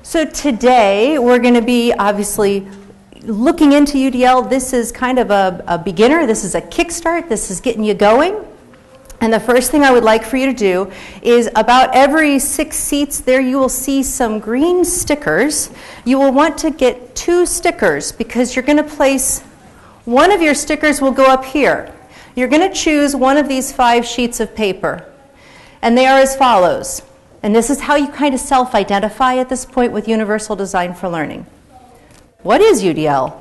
So today we're going to be obviously looking into UDL. This is kind of a beginner. This is a kickstart. This is getting you going. And the first thing I would like for you to do is about every 6 seats there you will see some green stickers. You will want to get 2 stickers because you're going to place, one of your stickers will go up here. You're going to choose one of these 5 sheets of paper. And they are as follows. And this is how you kind of self-identify at this point with Universal Design for Learning. What is UDL?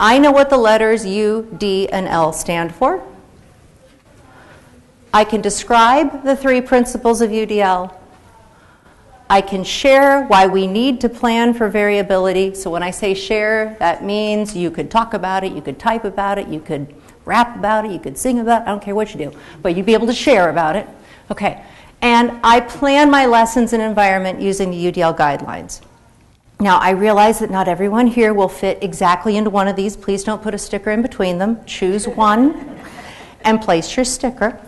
I know what the letters U, D, and L stand for. I can describe the 3 principles of UDL. I can share why we need to plan for variability. So when I say share, that means you could talk about it, you could type about it, you could rap about it, you could sing about it, I don't care what you do, but you'd be able to share about it. Okay, and I plan my lessons and environment using the UDL guidelines. Now, I realize that not everyone here will fit exactly into one of these. Please don't put a sticker in between them. Choose one and place your sticker.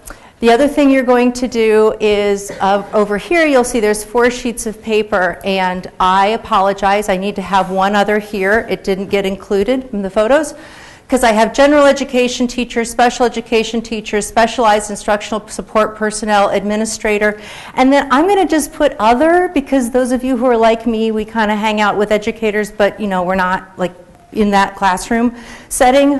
The other thing you're going to do is over here you'll see there's 4 sheets of paper, and I apologize, I need to have one other here. It didn't get included in the photos because I have general education teachers, special education teachers, specialized instructional support personnel, administrator, and then I'm going to just put other, because those of you who are like me, we kind of hang out with educators, but you know, we're not like in that classroom setting,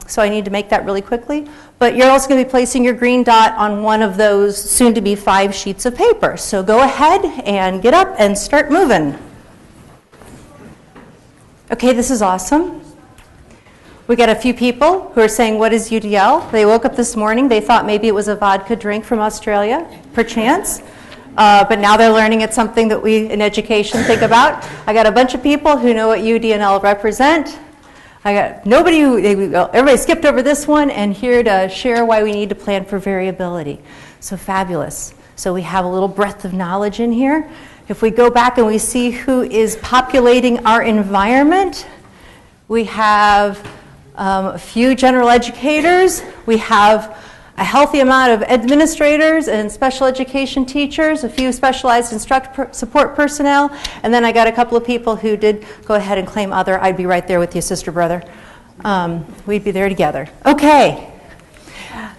so I need to make that really quickly. But you're also going to be placing your green dot on one of those soon-to-be 5 sheets of paper. So go ahead and get up and start moving. Okay, this is awesome. We got a few people who are saying, what is UDL? They woke up this morning, they thought maybe it was a vodka drink from Australia, perchance. But now they're learning it's something that we in education think about. I got a bunch of people who know what UD and L represent. I got nobody who, everybody skipped over this one, and here to share why we need to plan for variability. So fabulous. So we have a little breadth of knowledge in here. If we go back and we see who is populating our environment, we have a few general educators. We have a healthy amount of administrators and special education teachers, a few specialized support personnel, and then I got a couple of people who did go ahead and claim other. I'd be right there with you, sister, brother. We'd be there together. Okay.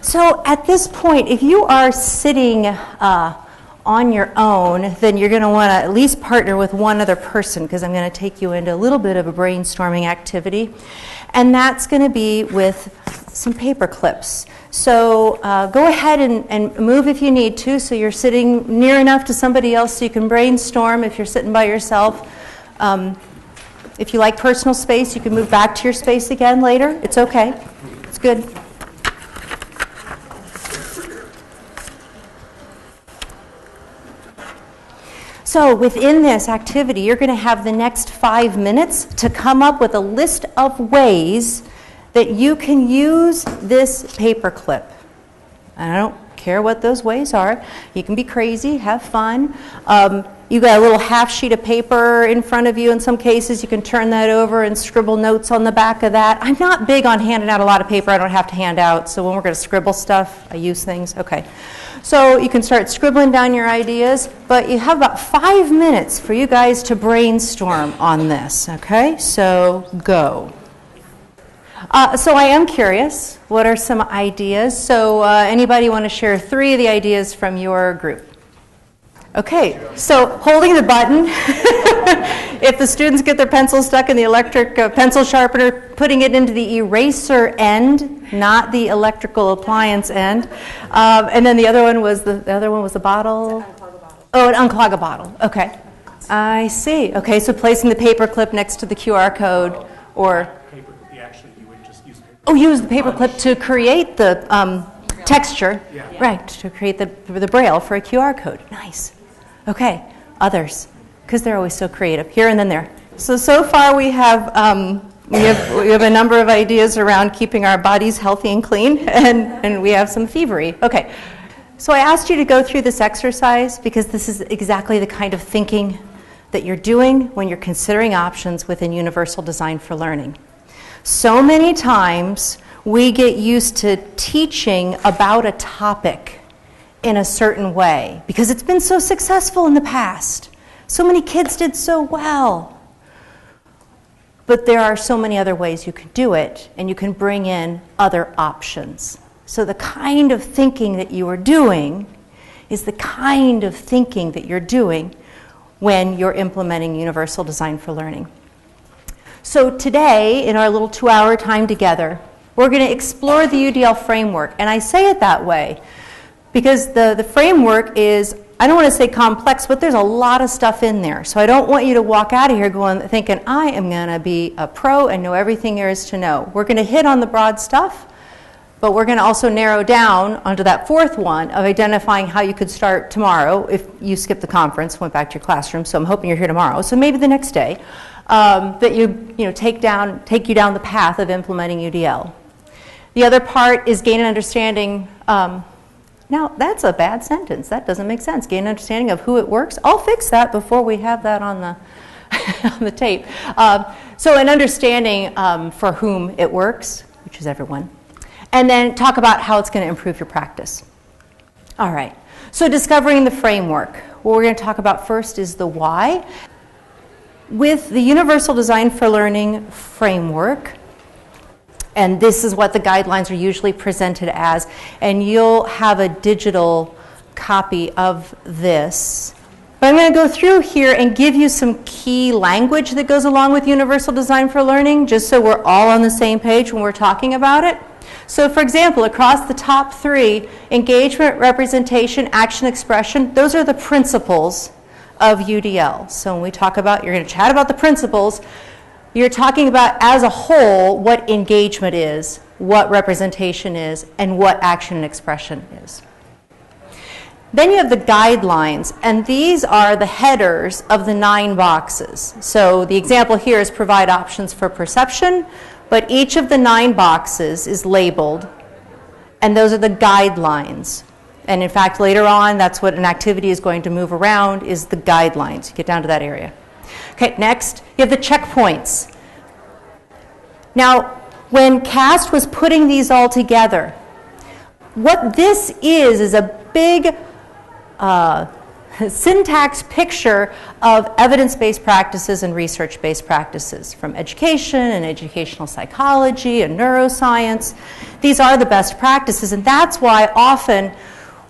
So at this point, if you are sitting on your own, then you're going to want to at least partner with one other person, because I'm going to take you into a little bit of a brainstorming activity. And that's going to be with some paper clips. So go ahead and move if you need to, so you're sitting near enough to somebody else so you can brainstorm if you're sitting by yourself. If you like personal space, you can move back to your space again later. It's okay. It's good. So within this activity, you're going to have the next 5 minutes to come up with a list of ways that you can use this paper clip. And I don't care what those ways are. You can be crazy, have fun. You got a little half sheet of paper in front of you. In some cases, you can turn that over and scribble notes on the back of that. I'm not big on handing out a lot of paper I don't have to hand out. So when we're going to scribble stuff, I use things. Okay. So you can start scribbling down your ideas, but you have about 5 minutes for you guys to brainstorm on this, okay? So go. So I am curious, what are some ideas? So anybody want to share 3 of the ideas from your group? Okay, so holding the button, if the students get their pencil stuck in the electric pencil sharpener, putting it into the eraser end, not the electrical appliance end. And then the other one was the bottle? Unclog a bottle. Oh, unclog a bottle. Okay. I see. Okay, so placing the paper clip next to the QR code, or paper. Actually, you would just use paper. Oh, use the paper clip to create the texture, right? To create the braille for a QR code. Nice. Okay, others, because they're always so creative. Here and then there. So far we have a number of ideas around keeping our bodies healthy and clean, and we have some thievery. Okay, so I asked you to go through this exercise because this is exactly the kind of thinking that you're doing when you're considering options within Universal Design for Learning. So many times we get used to teaching about a topic in a certain way because it's been so successful in the past. So many kids did so well. But there are so many other ways you can do it, and you can bring in other options. So the kind of thinking that you are doing is the kind of thinking that you're doing when you're implementing universal design for learning. So today, in our little 2-hour time together, we're going to explore the UDL framework. And I say it that way because the framework is, I don't want to say complex, but there's a lot of stuff in there. So I don't want you to walk out of here thinking, I am going to be a pro and know everything there is to know. We're going to hit on the broad stuff, but we're going to also narrow down onto that fourth one of identifying how you could start tomorrow if you skipped the conference, went back to your classroom. So I'm hoping you're here tomorrow. So maybe the next day, that you take you down the path of implementing UDL. The other part is gain an understanding. Now, that's a bad sentence. That doesn't make sense. Gain an understanding of who it works. I'll fix that before we have that on the, on the tape. So an understanding for whom it works, which is everyone. And then talk about how it's going to improve your practice. All right. So discovering the framework. What we're going to talk about first is the why. With the Universal Design for Learning framework, and this is what the guidelines are usually presented as, and you'll have a digital copy of this. But I'm going to go through here and give you some key language that goes along with Universal Design for Learning, just so we're all on the same page when we're talking about it. So for example, across the top 3, engagement, representation, action, expression, those are the principles of UDL. So when we talk about, you're going to chat about the principles, you're talking about as a whole what engagement is, what representation is, and what action and expression is. Then you have the guidelines, and these are the headers of the 9 boxes. So the example here is provide options for perception, but each of the 9 boxes is labeled, and those are the guidelines. And in fact, later on, that's what an activity is going to move around, is the guidelines. You get down to that area. Okay, next, you have the checkpoints. Now, when CAST was putting these all together, what this is a big syntax picture of evidence-based practices and research-based practices from education and educational psychology and neuroscience. These are the best practices, and that's why often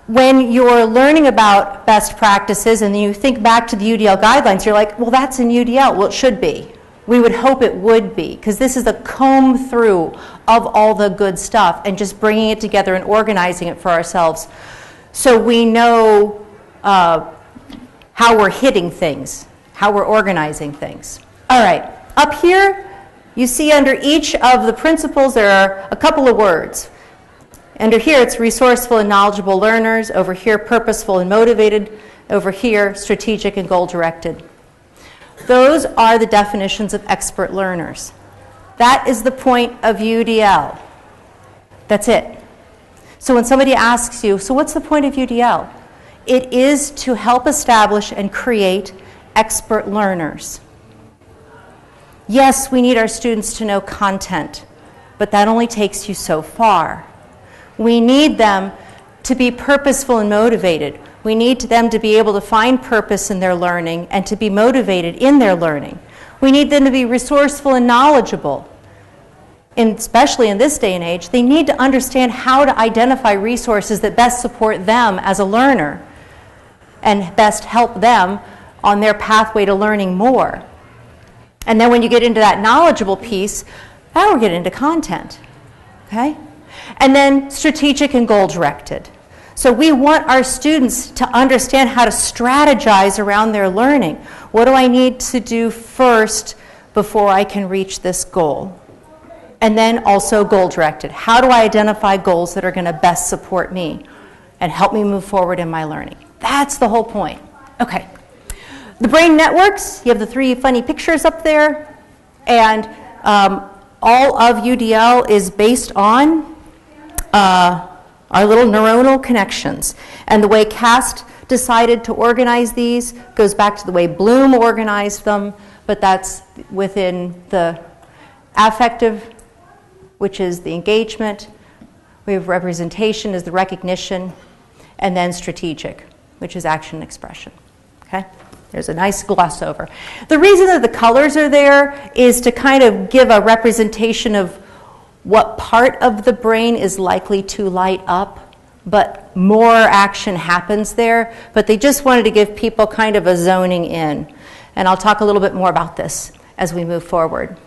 when you're learning about best practices and you think back to the UDL guidelines, you're like, well, that's in UDL. Well, it should be. We would hope it would be, because this is a comb through of all the good stuff and just bringing it together and organizing it for ourselves so we know how we're hitting things, how we're organizing things. All right, up here, you see under each of the principles there are a couple of words. Under here, it's resourceful and knowledgeable learners. Over here, purposeful and motivated. Over here, strategic and goal-directed. Those are the definitions of expert learners. That is the point of UDL. That's it. So when somebody asks you, so what's the point of UDL? It is to help establish and create expert learners. Yes, we need our students to know content, but that only takes you so far. We need them to be purposeful and motivated. We need them to be able to find purpose in their learning and to be motivated in their learning. We need them to be resourceful and knowledgeable. And especially in this day and age, they need to understand how to identify resources that best support them as a learner and best help them on their pathway to learning more. And then when you get into that knowledgeable piece, now we're getting into content, okay? And then strategic and goal-directed. So we want our students to understand how to strategize around their learning. What do I need to do first before I can reach this goal? And then also goal-directed. How do I identify goals that are going to best support me and help me move forward in my learning? That's the whole point. Okay. The brain networks, you have the 3 funny pictures up there, and all of UDL is based on our little neuronal connections. And the way CAST decided to organize these goes back to the way Bloom organized them, but that's within the affective which is the engagement. We have representation as the recognition, and then strategic, which is action and expression. Okay? There's a nice gloss over. The reason that the colors are there is to kind of give a representation of what part of the brain is likely to light up, but more action happens there. But they just wanted to give people kind of a zoning in. And I'll talk a little bit more about this as we move forward.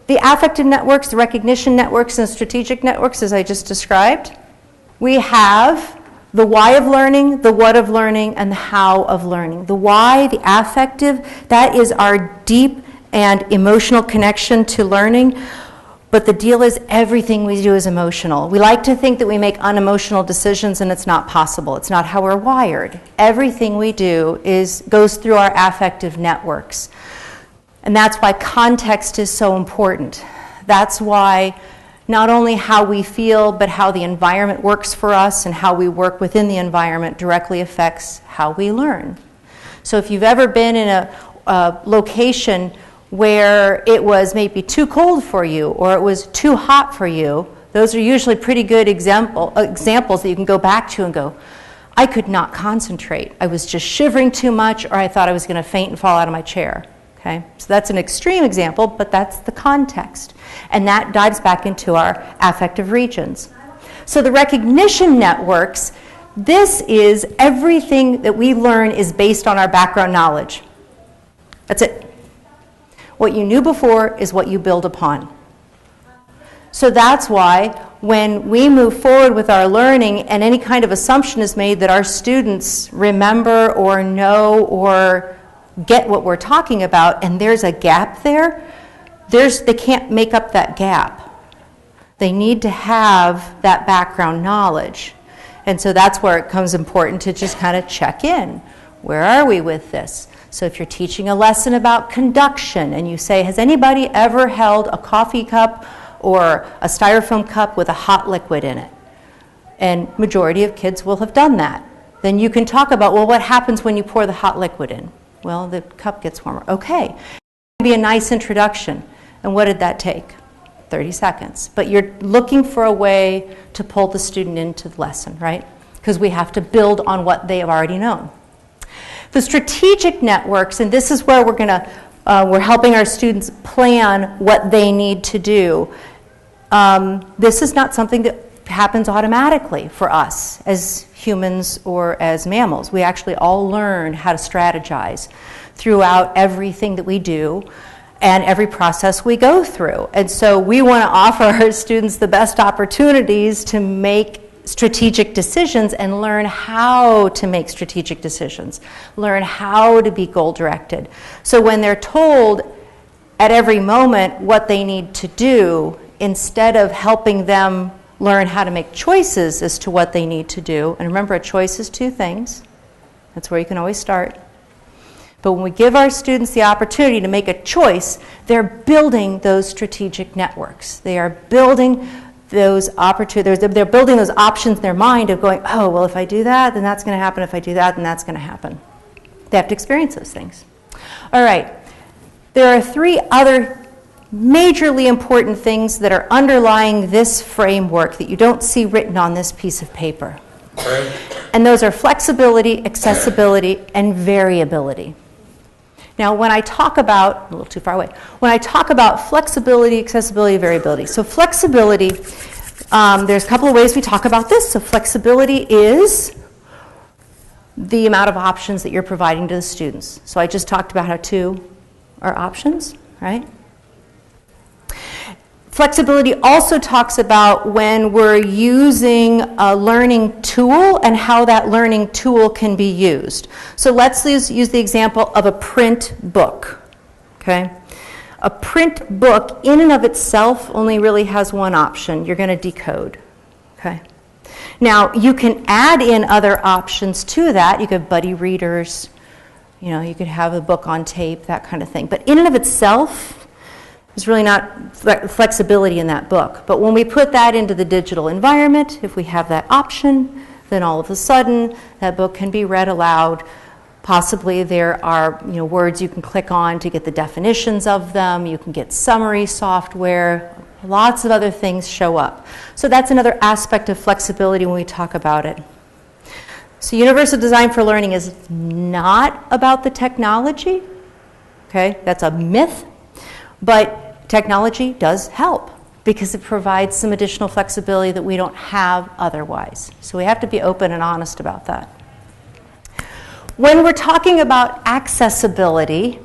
The affective networks, the recognition networks, and strategic networks, as I just described. We have the why of learning, the what of learning, and the how of learning. The why, the affective, that is our deep and emotional connection to learning. But the deal is everything we do is emotional. We like to think that we make unemotional decisions, and it's not possible. It's not how we're wired. Everything we do goes through our affective networks. And that's why context is so important. That's why not only how we feel, but how the environment works for us and how we work within the environment directly affects how we learn. So if you've ever been in a location where it was maybe too cold for you or it was too hot for you, those are usually pretty good examples that you can go back to and go, I could not concentrate. I was just shivering too much, or I thought I was going to faint and fall out of my chair. Okay? So that's an extreme example, but that's the context. And that dives back into our affective regions. So the recognition networks, this is everything that we learn is based on our background knowledge. That's it. What you knew before is what you build upon. So that's why when we move forward with our learning and any kind of assumption is made that our students remember or know or get what we're talking about, and there's a gap there, they can't make up that gap. They need to have that background knowledge. And so that's where it becomes important to just kind of check in. Where are we with this? So if you're teaching a lesson about conduction and you say, has anybody ever held a coffee cup or a styrofoam cup with a hot liquid in it? And majority of kids will have done that. Then you can talk about, well, what happens when you pour the hot liquid in? Well, the cup gets warmer. Okay. It would be a nice introduction. And what did that take? 30 seconds. But you're looking for a way to pull the student into the lesson, right? Because we have to build on what they have already known. The strategic networks, and this is where we're helping our students plan what they need to do. This is not something that happens automatically for us as humans or as mammals. We actually all learn how to strategize throughout everything that we do and every process we go through. And so we want to offer our students the best opportunities to make strategic decisions and learn how to make strategic decisions, learn how to be goal-directed. So when they're told at every moment what they need to do, instead of helping them learn how to make choices as to what they need to do, and remember, a choice is two things. That's where you can always start. But when we give our students the opportunity to make a choice, they're building those strategic networks. They are building those opportunities, they're building those options in their mind of going, oh, well, if I do that, then that's going to happen. If I do that, then that's going to happen. They have to experience those things. All right. There are three other majorly important things that are underlying this framework that you don't see written on this piece of paper. And those are flexibility, accessibility, and variability. Now, when I talk about, a little too far away, when I talk about flexibility, accessibility, variability. So flexibility, there's a couple of ways we talk about this. So flexibility is the amount of options that you're providing to the students. So I just talked about how two are options, right? Flexibility also talks about when we're using a learning tool and how that learning tool can be used. So let's use the example of a print book, okay? A print book in and of itself only really has one option. You're going to decode, okay? Now, you can add in other options to that. You could have buddy readers, you could have a book on tape, that kind of thing. But in and of itself, there's really not flexibility in that book. But when we put that into the digital environment, if we have that option, then all of a sudden that book can be read aloud. Possibly there are words you can click on to get the definitions of them. You can get summary software, Lots of other things show up. So that's another aspect of flexibility when we talk about it. So universal design for learning is not about the technology. Okay, that's a myth. But technology does help because it provides some additional flexibility that we don't have otherwise. So we have to be open and honest about that. When we're talking about accessibility,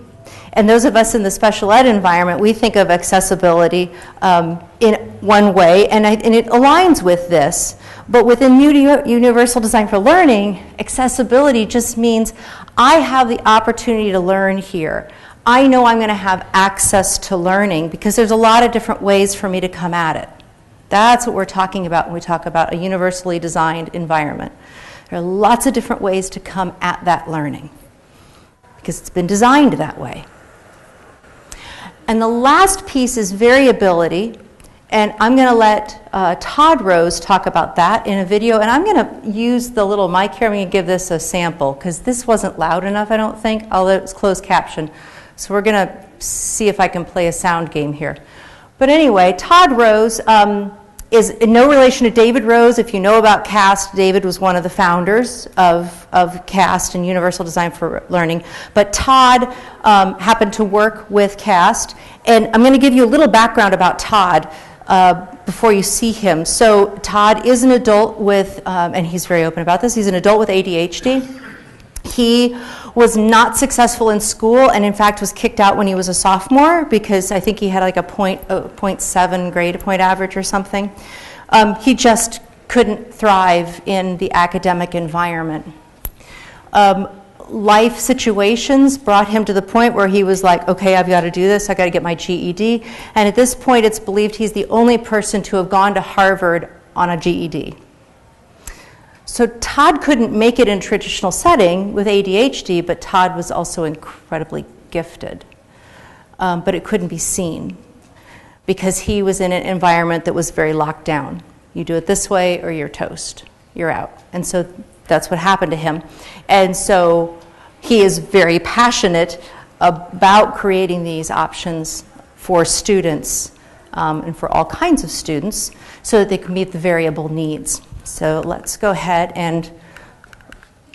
and those of us in the special ed environment, we think of accessibility in one way, and it aligns with this. But within universal design for learning, accessibility just means I have the opportunity to learn here. I know I'm going to have access to learning because there's a lot of different ways for me to come at it. That's what we're talking about when we talk about a universally designed environment. There are lots of different ways to come at that learning because it's been designed that way. And the last piece is variability, and I'm going to let Todd Rose talk about that in a video, and I'm going to use the little mic here. I'm going to give this a sample because this wasn't loud enough, I don't think, although it's closed caption. So we're going to see if I can play a sound game here. But anyway, Todd Rose is in no relation to David Rose. If you know about CAST, David was one of the founders of CAST and Universal Design for Learning. But Todd happened to work with CAST. And I'm going to give you a little background about Todd before you see him. So Todd is an adult with, and he's very open about this, he's an adult with ADHD. He was not successful in school and in fact was kicked out when he was a sophomore because I think he had like a 0.7 grade point average or something. He just couldn't thrive in the academic environment. Life situations brought him to the point where he was like, okay, I've got to do this, I've got to get my GED. And at this point it's believed he's the only person to have gone to Harvard on a GED. So Todd couldn't make it in a traditional setting with ADHD, but Todd was also incredibly gifted. But it couldn't be seen because he was in an environment that was very locked down. You do it this way or you're toast, you're out. And so that's what happened to him. And so he is very passionate about creating these options for students and for all kinds of students so that they can meet the variable needs. So let's go ahead and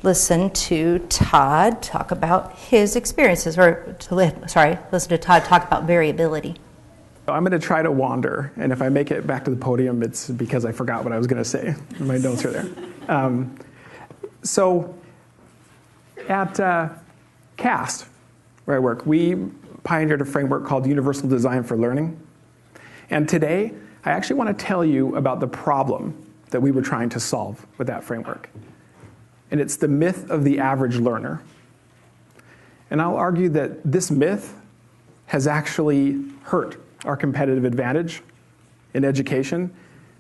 listen to Todd talk about his experiences, listen to Todd talk about variability. I'm going to try to wander, and if I make it back to the podium, it's because I forgot what I was going to say. My notes are there. So at CAST, where I work, we pioneered a framework called Universal Design for Learning. And today, I actually want to tell you about the problem that we were trying to solve with that framework. And it's the myth of the average learner. And I'll argue that this myth has actually hurt our competitive advantage in education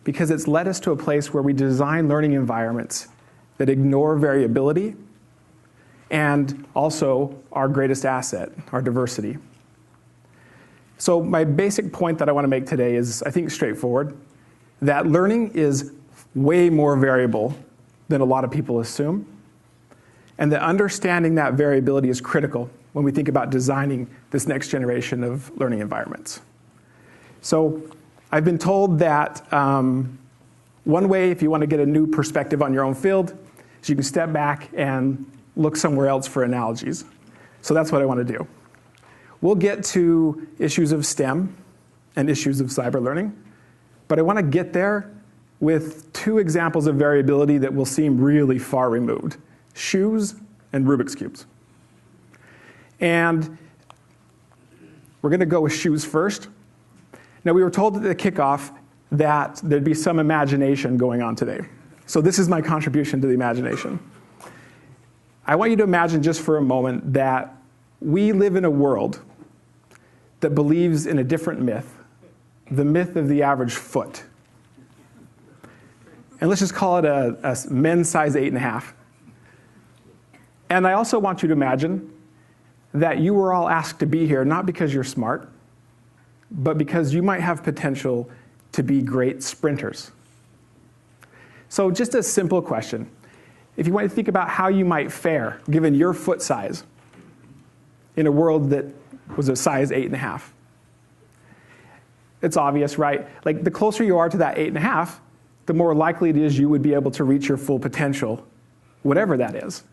because it's led us to a place where we design learning environments that ignore variability and also our greatest asset, our diversity. So my basic point that I want to make today is, I think, straightforward, that learning is way more variable than a lot of people assume, and that understanding that variability is critical when we think about designing this next generation of learning environments. So I've been told that one way, if you want to get a new perspective on your own field, is you can step back and look somewhere else for analogies. So that's what I want to do. We'll get to issues of STEM and issues of cyber learning, but I want to get there with two examples of variability that will seem really far removed: shoes and Rubik's Cubes. And we're going to go with shoes first. Now, we were told at the kickoff that there'd be some imagination going on today. So this is my contribution to the imagination. I want you to imagine just for a moment that we live in a world that believes in a different myth, the myth of the average foot. And let's just call it a men's size 8.5. And I also want you to imagine that you were all asked to be here not because you're smart, but because you might have potential to be great sprinters. So just a simple question. If you want to think about how you might fare given your foot size in a world that was a size 8.5. It's obvious, right? Like the closer you are to that 8.5, the more likely it is you would be able to reach your full potential, whatever that is.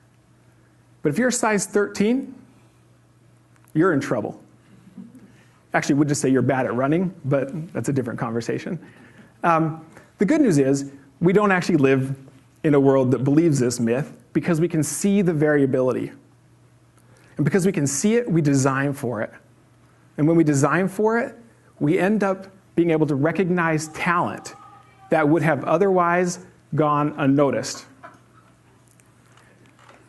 But if you're a size 13, you're in trouble. Actually, we'd just say you're bad at running, but that's a different conversation. The good news is we don't actually live in a world that believes this myth because we can see the variability. And because we can see it, we design for it. And when we design for it, we end up being able to recognize talent that would have otherwise gone unnoticed.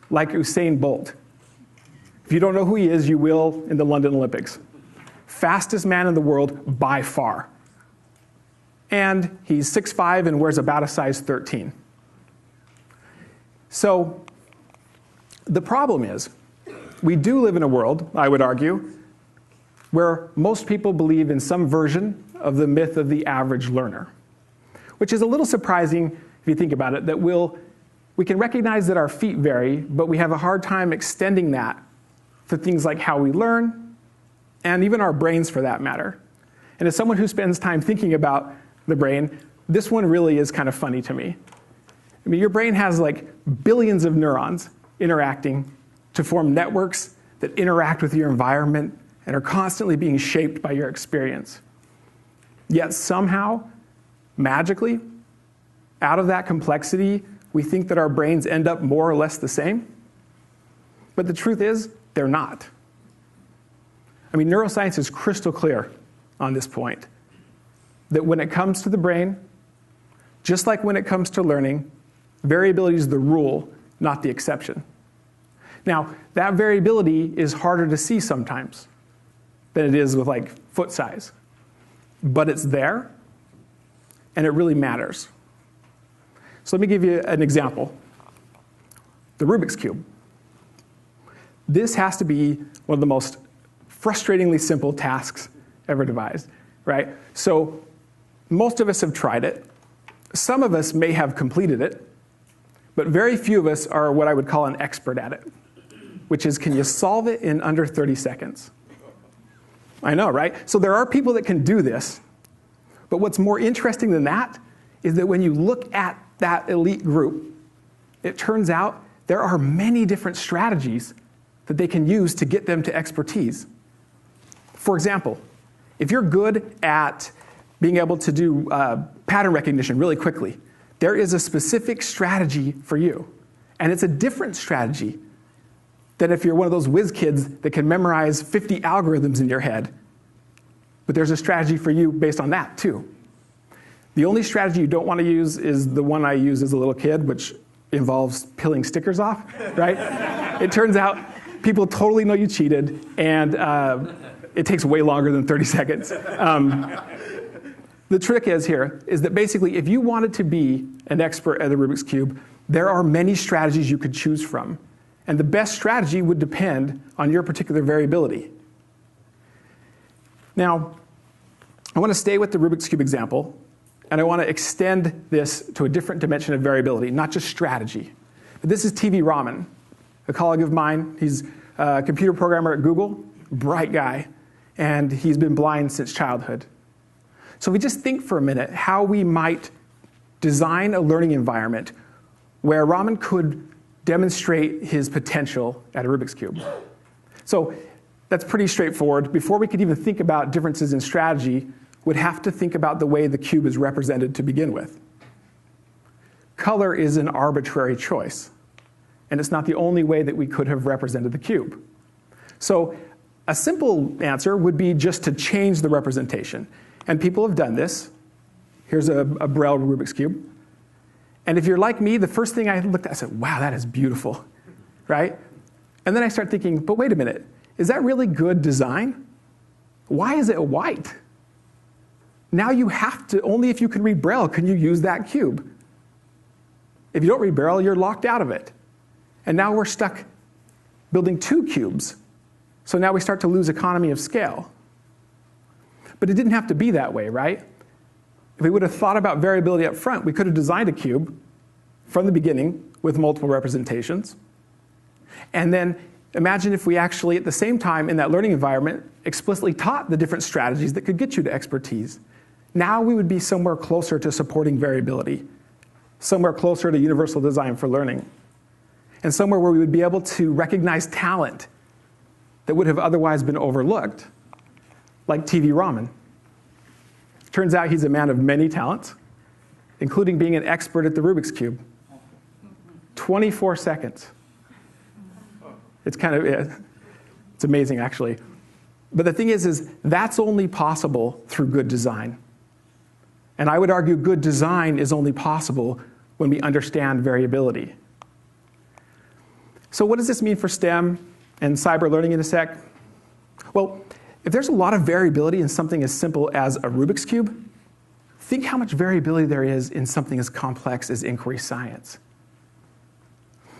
Like Usain Bolt. If you don't know who he is, you will in the London Olympics. Fastest man in the world by far. And he's 6'5" and wears about a size 13. So the problem is, we do live in a world, I would argue, where most people believe in some version of the myth of the average learner, which is a little surprising if you think about it, that we can recognize that our feet vary, but we have a hard time extending that to things like how we learn, and even our brains for that matter. And as someone who spends time thinking about the brain, this one really is kind of funny to me. I mean, your brain has like billions of neurons interacting to form networks that interact with your environment and are constantly being shaped by your experience. Yet somehow, magically, out of that complexity, we think that our brains end up more or less the same. But the truth is, they're not. I mean, neuroscience is crystal clear on this point, that when it comes to the brain, just like when it comes to learning, variability is the rule, not the exception. Now, that variability is harder to see sometimes than it is with like foot size. But it's there, and it really matters. So let me give you an example. The Rubik's Cube. This has to be one of the most frustratingly simple tasks ever devised, right? So most of us have tried it. Some of us may have completed it, but very few of us are what I would call an expert at it, which is, can you solve it in under 30 seconds? I know, right? So there are people that can do this, but what's more interesting than that is that when you look at that elite group, it turns out there are many different strategies that they can use to get them to expertise. For example, if you're good at being able to do pattern recognition really quickly, there is a specific strategy for you. And it's a different strategy than if you're one of those whiz kids that can memorize 50 algorithms in your head. But there's a strategy for you based on that, too. The only strategy you don't want to use is the one I used as a little kid, which involves peeling stickers off, right? It turns out people totally know you cheated, and it takes way longer than 30 seconds. The trick is that basically if you wanted to be an expert at the Rubik's Cube, there are many strategies you could choose from. And the best strategy would depend on your particular variability. Now, I want to stay with the Rubik's Cube example, and I want to extend this to a different dimension of variability, not just strategy. But this is TV Raman, a colleague of mine. He's a computer programmer at Google, bright guy, and he's been blind since childhood. So if we just think for a minute how we might design a learning environment where Raman could demonstrate his potential at a Rubik's Cube. So that's pretty straightforward. Before we could even think about differences in strategy, we'd have to think about the way the cube is represented to begin with. Color is an arbitrary choice, and it's not the only way that we could have represented the cube. So a simple answer would be just to change the representation. And people have done this. Here's a Braille Rubik's Cube. And if you're like me, the first thing I looked at, I said, wow, that is beautiful, right? And then I start thinking, but wait a minute, is that really good design? Why is it white? Now you have to, only if you can read Braille can you use that cube. If you don't read Braille, you're locked out of it. And now we're stuck building two cubes. So now we start to lose economy of scale. But it didn't have to be that way, right? If we would have thought about variability up front, we could have designed a cube from the beginning with multiple representations. And then Imagine if we actually, at the same time in that learning environment, explicitly taught the different strategies that could get you to expertise. Now we would be somewhere closer to supporting variability, somewhere closer to universal design for learning, and somewhere where we would be able to recognize talent that would have otherwise been overlooked, like TV Ramen. Turns out he's a man of many talents, including being an expert at the Rubik's Cube. 24 seconds. It's it's amazing, actually. But the thing is that's only possible through good design. And I would argue good design is only possible when we understand variability. So what does this mean for STEM and cyber learning in a sec? Well, if there's a lot of variability in something as simple as a Rubik's Cube, think how much variability there is in something as complex as inquiry science.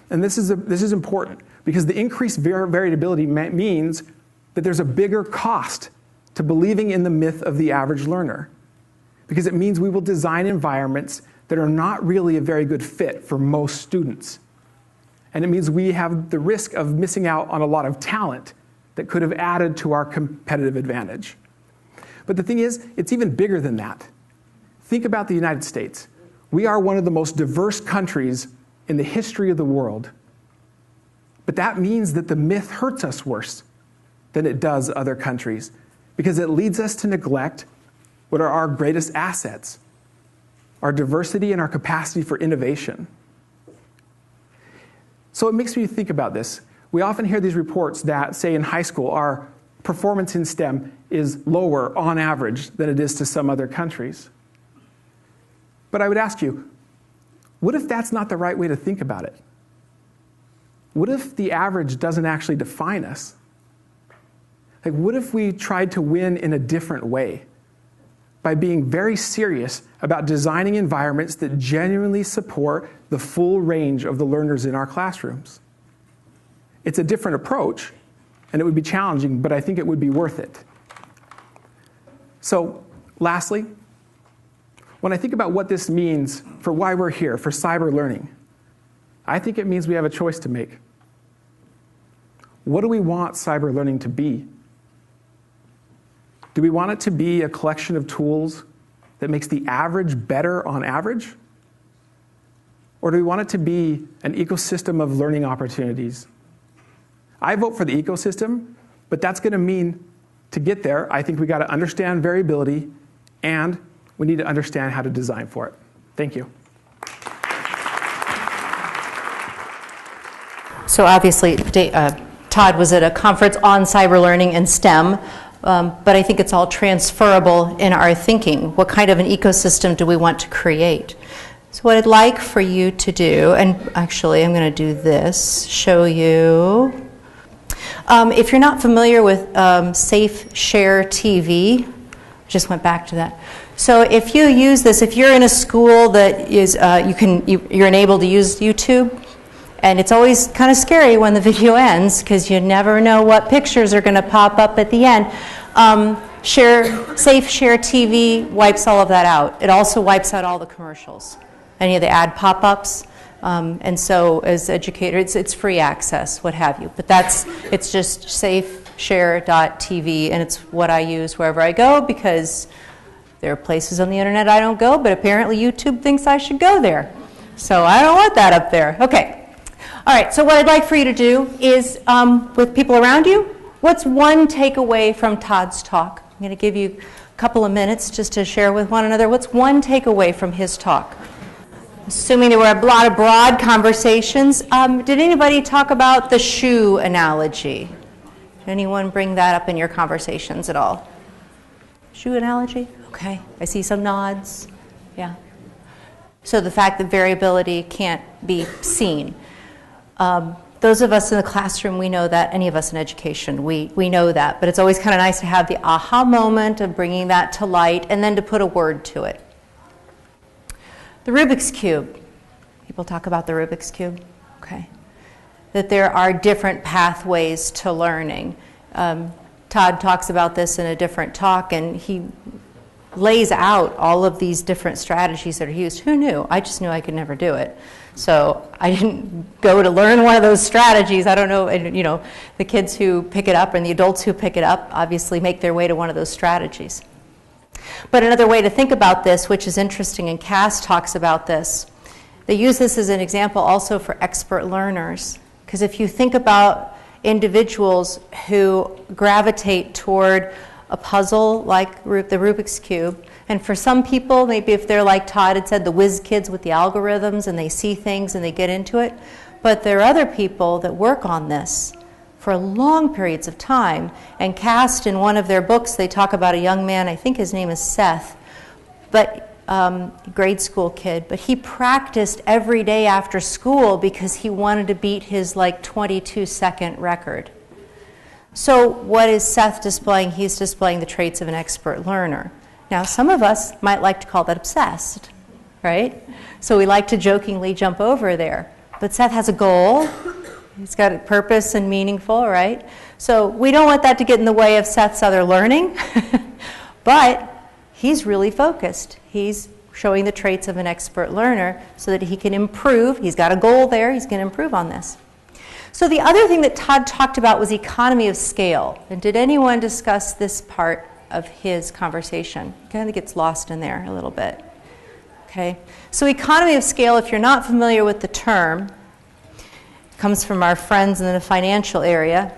And this is important because the increased variability means that there's a bigger cost to believing in the myth of the average learner, because it means we will design environments that are not really a very good fit for most students. And it means we have the risk of missing out on a lot of talent that could have added to our competitive advantage. But the thing is, it's even bigger than that. Think about the United States. We are one of the most diverse countries in the history of the world. But that means that the myth hurts us worse than it does other countries, because it leads us to neglect what are our greatest assets, our diversity and our capacity for innovation. So it makes me think about this. We often hear these reports that say in high school our performance in STEM is lower on average than it is to some other countries. But I would ask you, what if that's not the right way to think about it? What if the average doesn't actually define us? Like, what if we tried to win in a different way by being very serious about designing environments that genuinely support the full range of the learners in our classrooms? It's a different approach, and it would be challenging, but I think it would be worth it. So, lastly, when I think about what this means for why we're here, for cyber learning, I think it means we have a choice to make. What do we want cyber learning to be? Do we want it to be a collection of tools that makes the average better on average? Or do we want it to be an ecosystem of learning opportunities? I vote for the ecosystem, but that's going to mean, to get there, I think we got to understand variability, and we need to understand how to design for it. Thank you. So obviously, Todd was at a conference on cyber learning and STEM, but I think it's all transferable in our thinking. What kind of an ecosystem do we want to create? So what I'd like for you to do, and actually I'm going to do this, show you. If you're not familiar with Safe Share TV, just went back to that. So if you use this, if you're in a school that is, you're enabled to use YouTube, and it's always kind of scary when the video ends because you never know what pictures are going to pop up at the end. Safe Share TV wipes all of that out. It also wipes out all the commercials, any of the ad pop-ups. And so as educators, it's free access, what have you. But it's just safeshare.tv, and it's what I use wherever I go because there are places on the internet I don't go, but apparently YouTube thinks I should go there. So I don't want that up there. Okay. All right, so what I'd like for you to do is, with people around you, what's one takeaway from Todd's talk? I'm going to give you a couple of minutes just to share with one another. What's one takeaway from his talk? Assuming there were a lot of broad conversations, did anybody talk about the shoe analogy? Did anyone bring that up in your conversations at all? Shoe analogy? Okay, I see some nods. Yeah. So the fact that variability can't be seen. Those of us in the classroom, we know that. Any of us in education, we know that. But it's always kind of nice to have the aha moment of bringing that to light and then to put a word to it. The Rubik's Cube. People talk about the Rubik's Cube. Okay. That there are different pathways to learning. Todd talks about this in a different talk, and he lays out all of these different strategies that are used. Who knew? I just knew I could never do it. So I didn't go to learn one of those strategies. I don't know, and, you know, the kids who pick it up and the adults who pick it up obviously make their way to one of those strategies. But another way to think about this, which is interesting, and Cass talks about this, they use this as an example also for expert learners. Because if you think about individuals who gravitate toward a puzzle like the Rubik's Cube, and for some people, maybe if they're like Todd had said, the whiz kids with the algorithms and they see things and they get into it, but there are other people that work on this for long periods of time. And Cast, in one of their books, they talk about a young man, I think his name is Seth, but grade school kid, but he practiced every day after school because he wanted to beat his like 22-second record. So what is Seth displaying? He's displaying the traits of an expert learner. Now, some of us might like to call that obsessed, right? So we like to jokingly jump over there. But Seth has a goal. He's got a purpose and meaningful, right? So we don't want that to get in the way of Seth's other learning. But he's really focused. He's showing the traits of an expert learner so that he can improve. He's got a goal there. He's going to improve on this. So the other thing that Todd talked about was economy of scale. And did anyone discuss this part of his conversation? It kind of gets lost in there a little bit. Okay. So economy of scale, if you're not familiar with the term, comes from our friends in the financial area.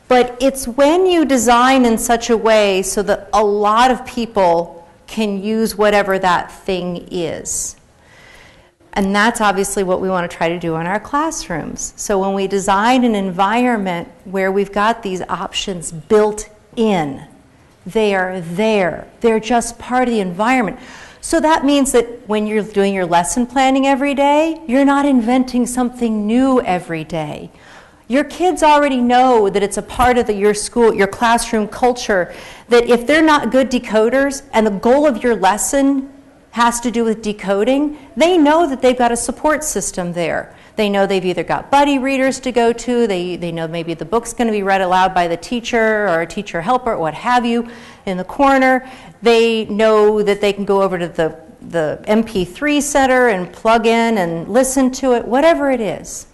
But it's when you design in such a way so that a lot of people can use whatever that thing is. And that's obviously what we want to try to do in our classrooms. So when we design an environment where we've got these options built in, they are there. They're just part of the environment. So that means that when you're doing your lesson planning every day, you're not inventing something new every day. Your kids already know that it's a part of your school, your classroom culture, that if they're not good decoders and the goal of your lesson has to do with decoding, they know that they've got a support system there. They know they've either got buddy readers to go to, they know maybe the book's going to be read aloud by the teacher or a teacher helper or what have you in the corner. They know that they can go over to the MP3 center and plug in and listen to it, whatever it is.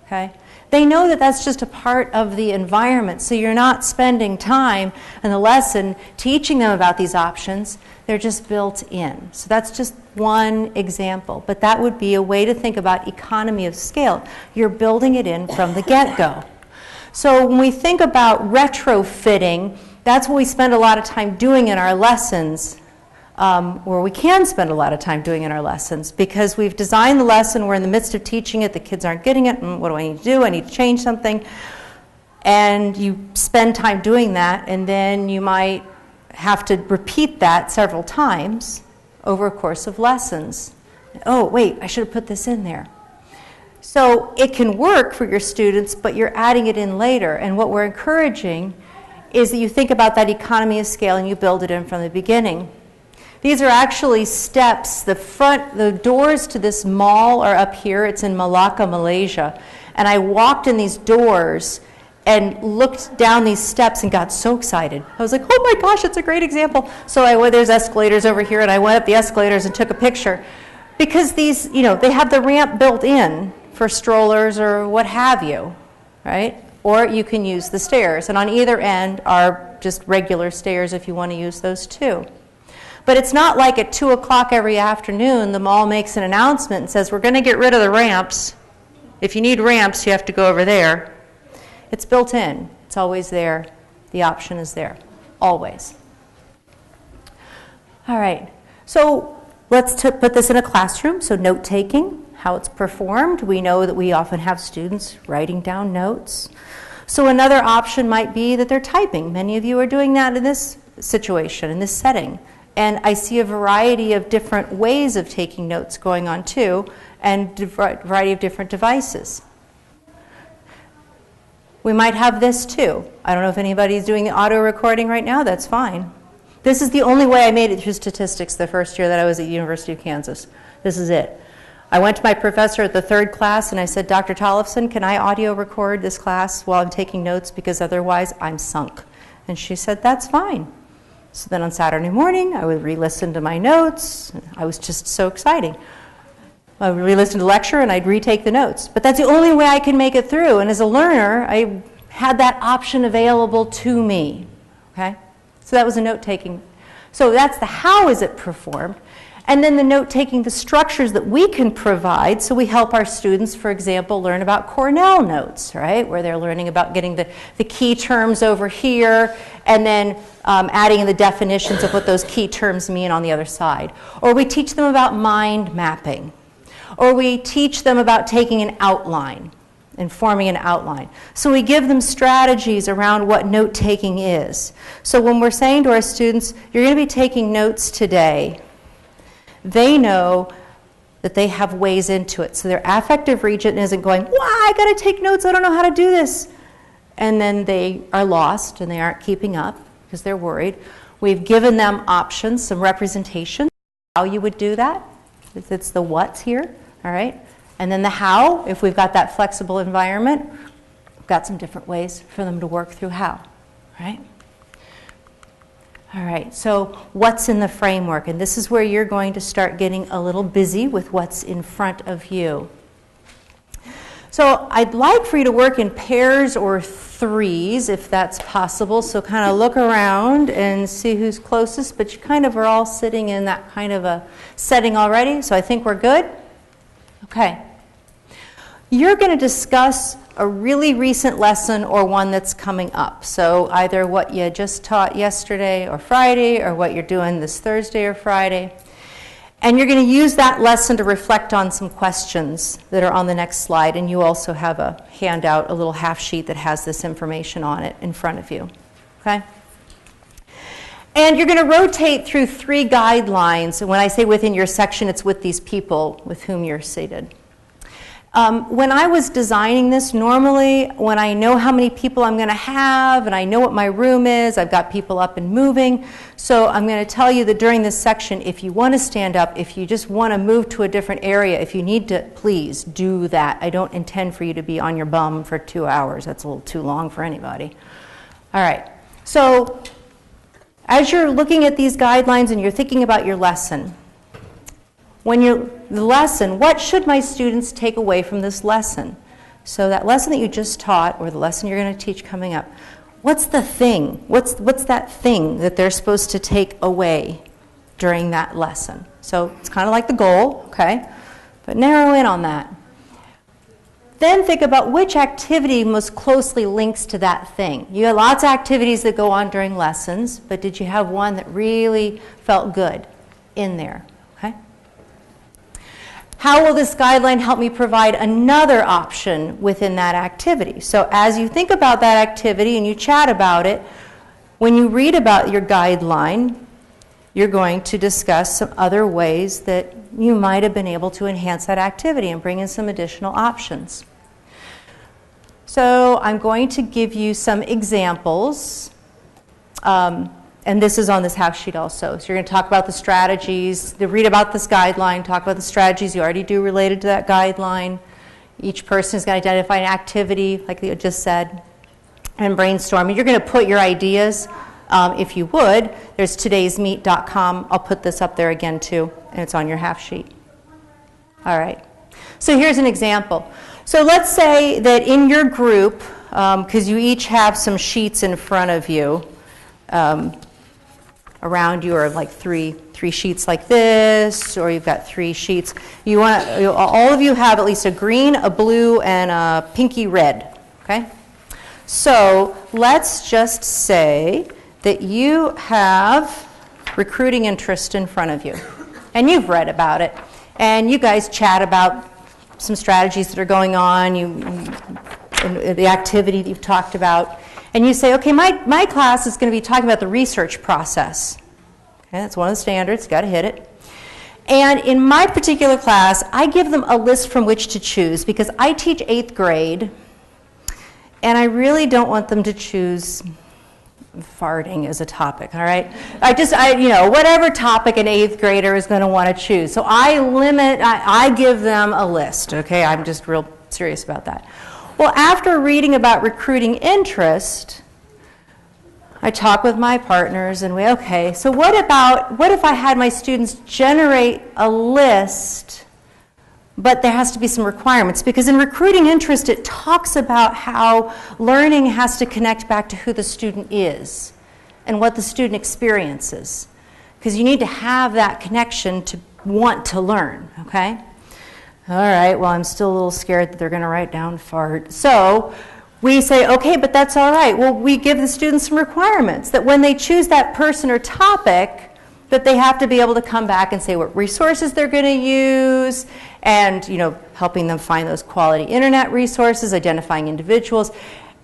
Okay? They know that that's just a part of the environment, so you're not spending time in the lesson teaching them about these options. They're just built in. So that's just one example, but that would be a way to think about economy of scale. You're building it in from the get-go. So when we think about retrofitting, that's what we spend a lot of time doing in our lessons, or we can spend a lot of time doing in our lessons, because we've designed the lesson, we're in the midst of teaching it, the kids aren't getting it, and what do I need to do? I need to change something. And you spend time doing that, and then you might have to repeat that several times over a course of lessons. Oh, wait, I should have put this in there. So it can work for your students, but you're adding it in later. And what we're encouraging is that you think about that economy of scale and you build it in from the beginning. These are actually steps. The doors to this mall are up here. It's in Malacca, Malaysia. And I walked in these doors and looked down these steps and got so excited. I was like, oh my gosh, it's a great example. So I went, there's escalators over here, and I went up the escalators and took a picture. Because these, they have the ramp built in for strollers or what have you, right? Or you can use the stairs. And on either end are just regular stairs if you want to use those too. But it's not like at 2 o'clock every afternoon the mall makes an announcement and says, we're going to get rid of the ramps. If you need ramps, you have to go over there. It's built in. It's always there. The option is there. Always. All right. So let's put this in a classroom. So note-taking, how it's performed. We know that we often have students writing down notes. So another option might be that they're typing. Many of you are doing that in this situation, in this setting. And I see a variety of different ways of taking notes going on too, and a variety of different devices. We might have this too. I don't know if anybody's doing the auto recording right now. That's fine. This is the only way I made it through statistics the first year that I was at the University of Kansas. This is it. I went to my professor at the 3rd class and I said, Dr. Tollefson, can I audio record this class while I'm taking notes because otherwise I'm sunk? And she said, that's fine. So then on Saturday morning, I would re-listen to my notes. I was just so exciting. I would re-listen to the lecture and I'd retake the notes. But that's the only way I could make it through. And as a learner, I had that option available to me. Okay? So that was a note-taking. So that's the how is it performed. And then the note-taking, the structures that we can provide. So we help our students, for example, learn about Cornell notes, right? Where they're learning about getting the key terms over here and then adding in the definitions of what those key terms mean on the other side. Or we teach them about mind mapping. Or we teach them about taking an outline and forming an outline. So we give them strategies around what note-taking is. So when we're saying to our students, you're going to be taking notes today, they know that they have ways into it. So their affective region isn't going, wow, I got to take notes, I don't know how to do this. And then they are lost and they aren't keeping up because they're worried. We've given them options, some representation, how you would do that. It's the what's here, all right? And then the how, if we've got that flexible environment, we've got some different ways for them to work through how, right? All right, so what's in the framework? And this is where you're going to start getting a little busy with what's in front of you. So I'd like for you to work in pairs or threes, if that's possible. So kind of look around and see who's closest, but you kind of are all sitting in that kind of a setting already, so I think we're good. Okay. You're going to discuss a really recent lesson or one that's coming up. So either what you just taught yesterday or Friday or what you're doing this Thursday or Friday. And you're going to use that lesson to reflect on some questions that are on the next slide. And you also have a handout, a little half sheet that has this information on it in front of you. Okay? And you're going to rotate through 3 guidelines. And when I say within your section, it's with these people with whom you're seated. When I was designing this, normally when I know how many people I'm going to have and I know what my room is, I've got people up and moving. So I'm going to tell you that during this section, if you want to stand up, if you just want to move to a different area, if you need to, please do that. I don't intend for you to be on your bum for 2 hours. That's a little too long for anybody. All right. So as you're looking at these guidelines and you're thinking about your lesson, the lesson, what should my students take away from this lesson? So that lesson that you just taught, or the lesson you're going to teach coming up, what's the thing? What's that thing that they're supposed to take away during that lesson? So it's kind of like the goal, okay? But narrow in on that. Then think about which activity most closely links to that thing. You have lots of activities that go on during lessons, but did you have one that really felt good in there? How will this guideline help me provide another option within that activity? So as you think about that activity and you chat about it, when you read about your guideline, you're going to discuss some other ways that you might have been able to enhance that activity and bring in some additional options. So I'm going to give you some examples. And this is on this half sheet also. So you're going to talk about the strategies, read about this guideline, talk about the strategies you already do related to that guideline. Each person is going to identify an activity, like you just said, and brainstorm. And you're going to put your ideas, if you would. There's todaysmeet.com. I'll put this up there again too, and it's on your half sheet. All right. So here's an example. So let's say that in your group, because you each have some sheets in front of you, around you are like three sheets like this, or you've got 3 sheets. All of you have at least a green, a blue, and a pinky red, okay? So let's just say that you have recruiting interest in front of you, and you've read about it, and you guys chat about some strategies that are going on, and the activity that you've talked about. And you say, okay, my class is going to be talking about the research process. Okay, that's one of the standards, got to hit it. And in my particular class, I give them a list from which to choose because I teach 8th grade, and I really don't want them to choose farting as a topic, all right? Whatever topic an 8th grader is going to want to choose. So I give them a list, okay? I'm just real serious about that. Well, after reading about recruiting interest, I talk with my partners and okay, so what if I had my students generate a list, but there has to be some requirements? Because in recruiting interest, it talks about how learning has to connect back to who the student is and what the student experiences. Because you need to have that connection to want to learn, okay? All right, well, I'm still a little scared that they're going to write down fart. So we say, okay, but that's all right. Well, we give the students some requirements that when they choose that person or topic, that they have to be able to come back and say what resources they're going to use and, helping them find those quality internet resources, identifying individuals,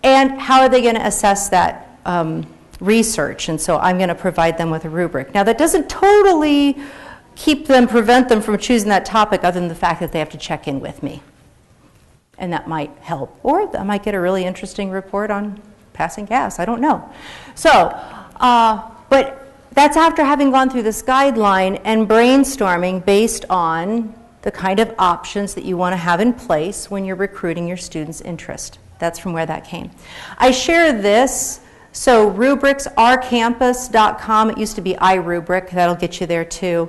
and how are they going to assess that research. And so I'm going to provide them with a rubric. Now, that doesn't totally prevent them from choosing that topic other than the fact that they have to check in with me. And that might help. Or I might get a really interesting report on passing gas. I don't know. So, but that's after having gone through this guideline and brainstorming based on the kind of options that you want to have in place when you're recruiting your students' interest. That's from where that came. I share this. So rubrics, ourcampus.com. It used to be iRubric. That'll get you there too.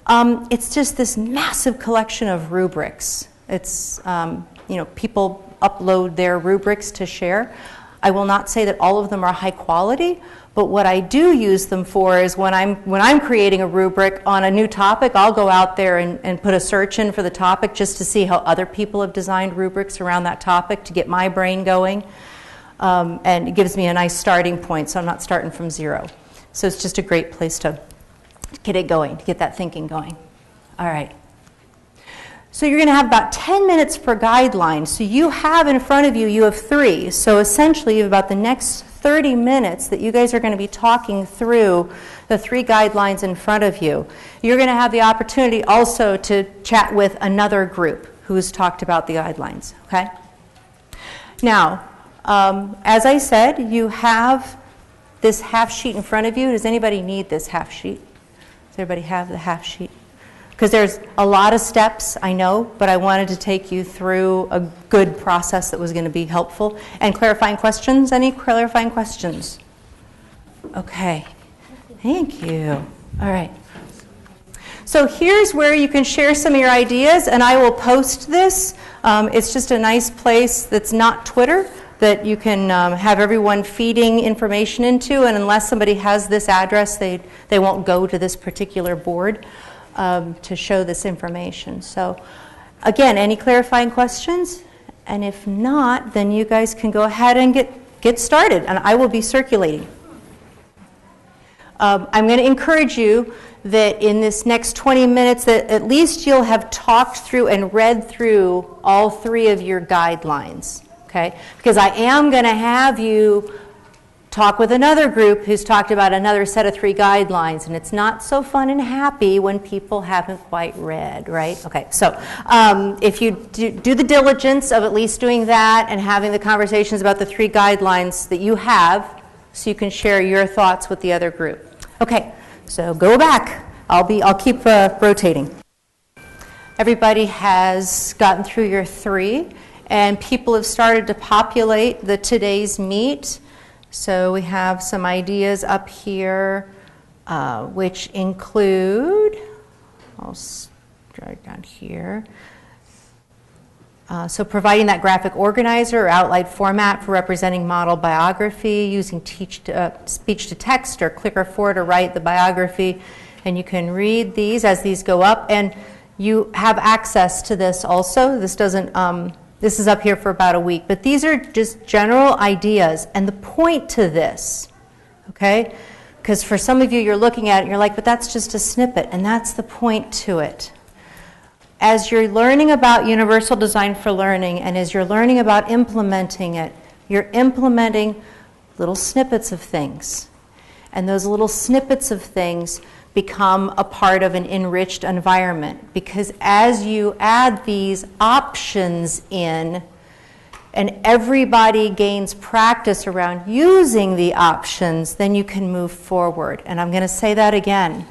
It's just this massive collection of rubrics. It's, people upload their rubrics to share. I will not say that all of them are high quality, but what I do use them for is when I'm creating a rubric on a new topic, I'll go out there and put a search in for the topic just to see how other people have designed rubrics around that topic to get my brain going. And it gives me a nice starting point, so I'm not starting from zero. So it's just a great place to get it going, to get that thinking going. All right. So you're going to have about 10 minutes per guideline. So you have in front of you, you have 3. So essentially you have about the next 30 minutes that you guys are going to be talking through the 3 guidelines in front of you. You're going to have the opportunity also to chat with another group who's talked about the guidelines, okay? Now, as I said, you have this half sheet in front of you. Does anybody need this half sheet? Does everybody have the half sheet? Because there's a lot of steps, I know, but I wanted to take you through a good process that was going to be helpful. And clarifying questions? Any clarifying questions? Okay. Thank you. All right. So here's where you can share some of your ideas, and I will post this. It's just a nice place that's not Twitter that you can have everyone feeding information into, and unless somebody has this address, they won't go to this particular board. To show this information. So again, any clarifying questions? And if not, then you guys can go ahead and get started, and I will be circulating. I'm going to encourage you that in this next 20 minutes that at least you'll have talked through and read through all 3 of your guidelines, okay? Because I am going to have you talk with another group who's talked about another set of 3 guidelines, and it's not so fun and happy when people haven't quite read, right? Okay, so if you do the diligence of at least doing that and having the conversations about the 3 guidelines that you have, so you can share your thoughts with the other group. Okay, so go back. I'll keep rotating. Everybody has gotten through your 3, and people have started to populate the today's meet. So we have some ideas up here, which include, I'll drag down here. So providing that graphic organizer or outline format for representing model biography, using speech to text or click or 4 to write the biography. And you can read these as these go up. And you have access to this also. This doesn't... This is up here for about a week, but these are just general ideas. And the point to this, okay, because for some of you, you're looking at it and you're like, but that's just a snippet, and that's the point to it. As you're learning about universal design for learning, and as you're learning about implementing it, you're implementing little snippets of things. And those little snippets of things become a part of an enriched environment, because as you add these options in and everybody gains practice around using the options, then you can move forward. And I'm going to say that again.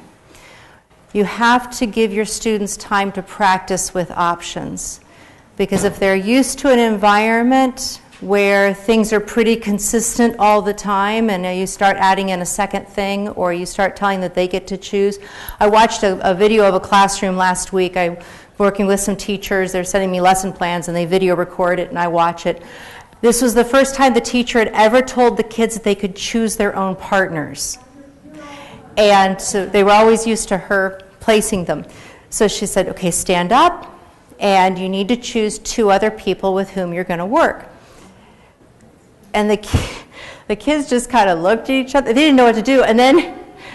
You have to give your students time to practice with options, because if they're used to an environment where things are pretty consistent all the time, and you start adding in a second thing, or you start telling that they get to choose. I watched a video of a classroom last week. I'm working with some teachers. They're sending me lesson plans, and they video record it, and I watch it. This was the first time the teacher had ever told the kids that they could choose their own partners. And so they were always used to her placing them. So she said, okay, stand up, and you need to choose 2 other people with whom you're going to work. And the kids just kind of looked at each other. They didn't know what to do. And then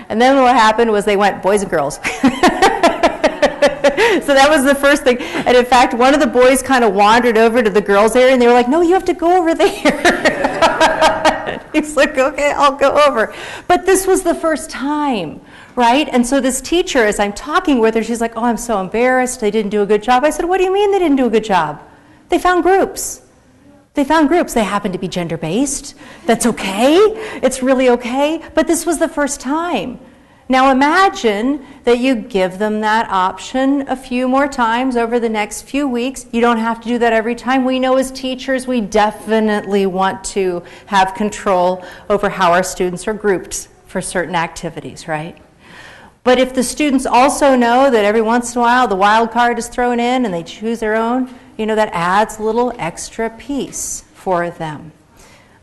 what happened was they went, boys and girls. So that was the first thing. And in fact, one of the boys kind of wandered over to the girls' area, and they were like, no, you have to go over there. He's like, okay, I'll go over. But this was the first time, right? And so this teacher, as I'm talking with her, she's like, oh, I'm so embarrassed. They didn't do a good job. I said, what do you mean they didn't do a good job? They found groups. They found groups. They happen to be gender-based. That's okay. It's really okay. But this was the first time. Now imagine that you give them that option a few more times over the next few weeks. You don't have to do that every time. We know as teachers we definitely want to have control over how our students are grouped for certain activities, right? But if the students also know that every once in a while the wild card is thrown in and they choose their own, that adds a little extra piece for them.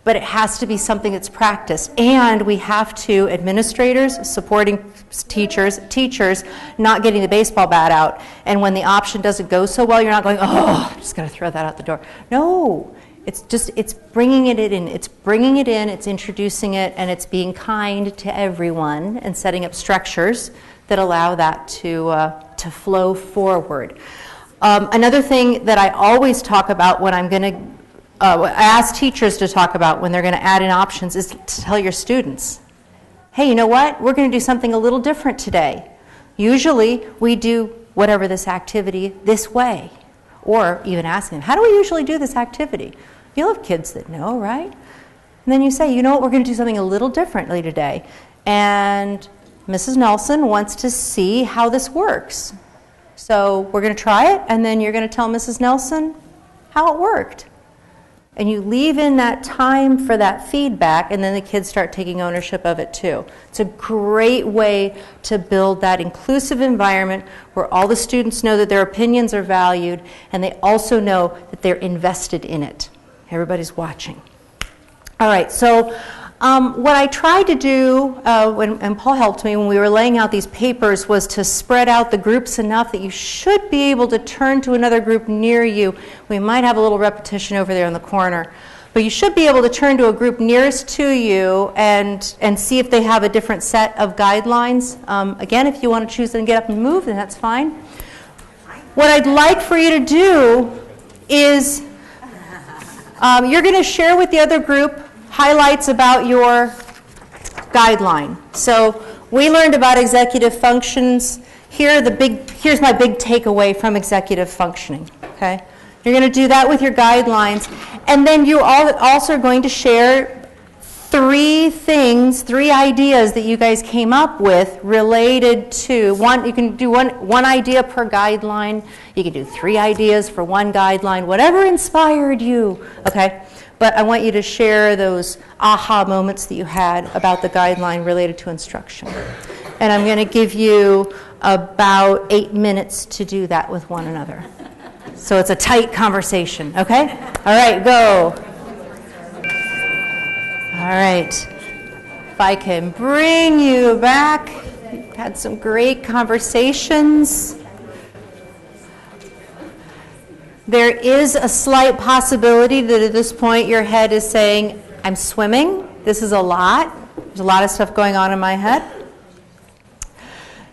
But it has to be something that's practiced. And we have to, administrators, supporting teachers, not getting the baseball bat out. And when the option doesn't go so well, you're not going, oh, I'm just going to throw that out the door. No, it's bringing it in. It's bringing it in, it's introducing it, and it's being kind to everyone and setting up structures that allow that to flow forward. Another thing that I always talk about when I'm going to ask teachers to talk about when they're going to add in options is to tell your students, hey, you know what? We're going to do something a little different today. Usually we do whatever this activity this way. Or even asking them, how do we usually do this activity? You'll have kids that know, right? And then you say, you know what? We're going to do something a little differently today. And Mrs. Nelson wants to see how this works. So we're going to try it, and then you're going to tell Mrs. Nelson how it worked. And you leave in that time for that feedback, and then the kids start taking ownership of it too. It's a great way to build that inclusive environment where all the students know that their opinions are valued, and they also know that they're invested in it. Everybody's watching. All right, so what I tried to do, and Paul helped me when we were laying out these papers, was to spread out the groups enough that you should be able to turn to another group near you. We might have a little repetition over there in the corner. But you should be able to turn to a group nearest to you and see if they have a different set of guidelines. Again, if you want to choose and get up and move, then that's fine. What I'd like for you to do is you're going to share with the other group highlights about your guideline. So we learned about executive functions. Here's my big takeaway from executive functioning. Okay, you're going to do that with your guidelines, and then you also are going to share 3 ideas that you guys came up with related to one. You can do one idea per guideline. You can do 3 ideas for one guideline. Whatever inspired you. Okay. But I want you to share those aha moments that you had about the guideline related to instruction. And I'm going to give you about 8 minutes to do that with one another. So it's a tight conversation, okay? All right, go. All right. If I can bring you back. We've had some great conversations. There is a slight possibility that at this point your head is saying, I'm swimming. This is a lot. There's a lot of stuff going on in my head.